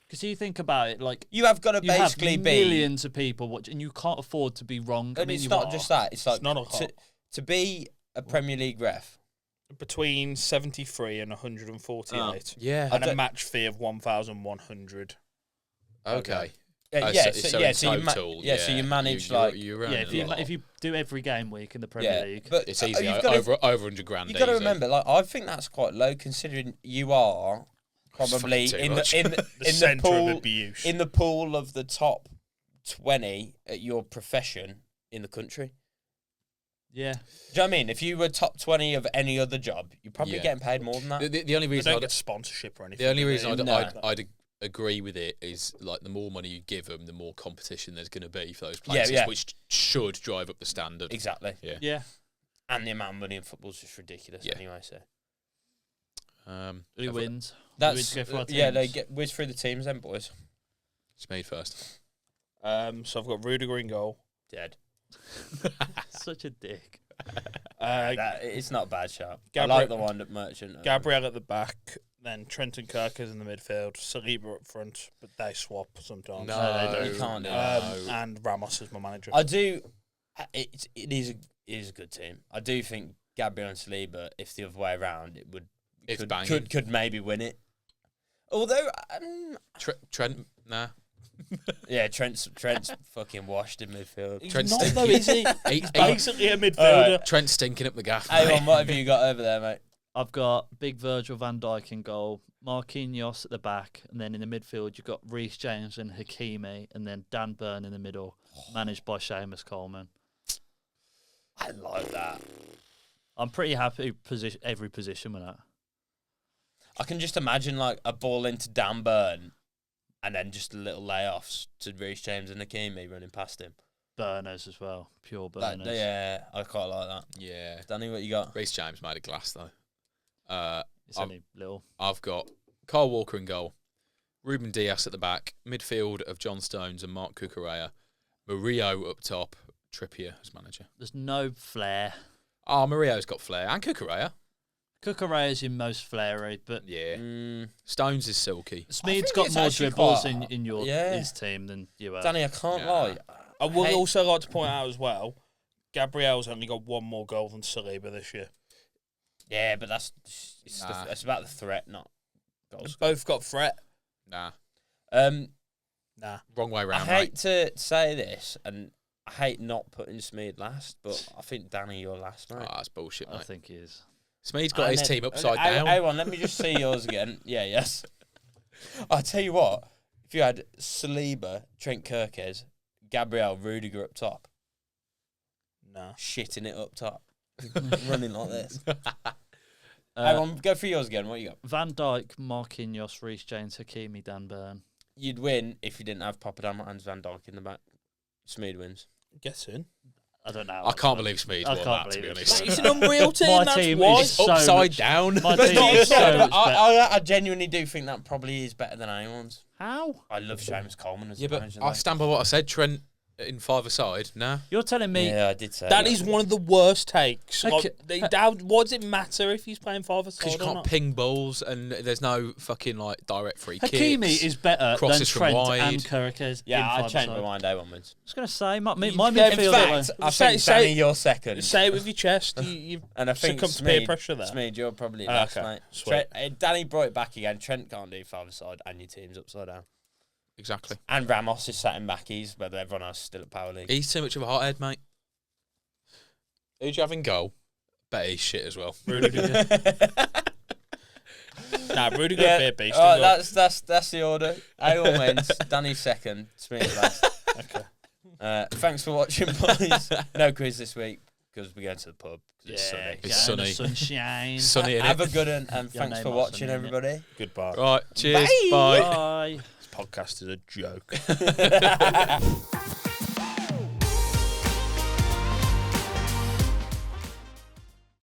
Because you think about it, like You have got to you have basically be. millions of people watching, and you can't afford to be wrong. I And mean, it's you not are. just that. It's like not a lot. to be a Premier League ref. Between 73 and 148. Yeah. I And a don't- match fee of 1,100. Okay. Yeah, so yeah, in so total, so you manage you're like earning Yeah, a lot. if you do every game week in the Premier yeah, League, but It's easy. you've gotta- Over 100 grand. You got to easy. remember, like I think that's quite low considering you are probably fucking too in much. the The in the centre pool of abuse. in the pool of the top 20 at your profession in the country. yeah, Do you know what I mean? If you were top 20 of any other job, you're probably Yeah. getting paid more than that. The only They reason don't I'd, get sponsorship or anything. the only do they? reason I'd, No. I'd agree with it is like the more money you give them, the more competition there's going to be for those Yeah, places, yeah. which should drive up the standard. Exactly. yeah. And the amount of money in football is just ridiculous Yeah. anyway. So Who have a- wins? that's Who wins go for our yeah. They teams? get whiz through the teams, then boys. It's me first. So I've got Rudiger in goal. Dead. Such a dick. It's not a bad shot. I Gabriel- like the one at Merchant. Gabriel at the back. Then Trenton Kirkers in the midfield. Saliba up front, but they swap sometimes. No, You can't do And Ramos is my manager. I do. It is a good team. I do think Gabriel and Saliba, if the other way around, it would It's could, banging. could maybe win it. Although, Trent, nah. yeah, Trent's fucking washed in midfield. He's Trent's not thinking- though, is he? He- Basically a midfielder. Trent's stinking up the gaff. Hey, mate. what have you got over there, mate? I've got big Virgil van Dijk in goal, Marquinhos at the back, and then in the midfield you've got Reece James and Hakimi, and then Dan Burn in the middle, managed by Seamus Coleman. I like that. I'm pretty happy every position with that. I can just imagine like a ball into Dan Burn, and then just little layoffs to Reece James and Hakimi running past him. Burners as well, pure That, burners. yeah, I quite like that. Yeah. Danny, what you got? Reece James made of glass, though. It's only little. I've got Kyle Walker in goal, Ruben Dias at the back, midfield of John Stones and Mark Cucurella, Murillo up top, Trippier as manager. There's no flair. Oh, Murillo's got flair, and Cucurella. Cucurella is your most flairy, but Yeah. Stones is silky. Smeed's think got it's more actually dribbles quite- in your yeah. his team than you have. Danny, I can't Yeah. lie. I would hate- also like to point out as well, Gabriel's only got one more goal than Saliba this year. Yeah, but it's Nah. it's about the threat, not goals. They've both got threat. Nah, Nah. wrong way I round, hate mate. to say this, and I hate not putting Smeed last, but I think Danny, you're last, Oh, mate. that's bullshit, I mate. think he is. Smeed's got his And team then- upside hang- down. Hang on, let me just see yours again. Yeah, yes. I'll tell you what. If you had Saliba, Trent Kirkes, Gabriel, Rudiger up top, Nah. shitting it up top, running like this. Uh, Hang on, go for yours again. What you got? Van Dijk, Marquinhos, Reece James, Hakimi, Dan Burn. You'd win if you didn't have Papadama and Van Dijk in the back. Smeed wins. Get in. I don't know. I can't believe Smeed's I won can't that, to be believe honest. it. It's an unreal team, My that's team why. is so Upside much- down. My But team not is so so, much but better. I genuinely do think that probably is better than anyone's. How? I love Seamus Coleman as Yeah, a but manager. I stand by what I said. Trent in five-a-side. Nah. You're telling me Yeah, I did say That is one of the worst takes. Okay. What does it matter if he's playing Because five-a-side you or can't not? ping balls and there's no fucking like direct free kicks. Hakimi is better than crosses from Trent wide. and Kirkes. Yeah, in I changed my five-a-side. mind. A1 wins. I was going to say, my In midfield. fact, I Say- think say- Danny, you're second. Say it with your chest. You And I think succumb to peer Smeed, pressure there. Smeed, you're probably Ah, last, okay. mate. Sweet. Danny brought it back again. Trent can't do five-a-side and your team's upside down. Exactly. And Ramos is sat in backies, but everyone else is still at Power League. He's too much of a hothead, mate. Who'd you have in goal? Bet he's shit as well. Rudiger. Nah, Rudiger Yeah, beer beast. all in right, goal. that's the order. A1 wins. Danny second. Smeed last. Okay. Thanks for watching, boys. No quiz this week because we're going to the pub. 'cause it's sunny. It's get in the sunny. sunshine. Sunny in Have it. a good one, and Your thanks name for also watching, name it. everybody. Goodbye. Right. Cheers. Bye. Bye. This podcast is a joke.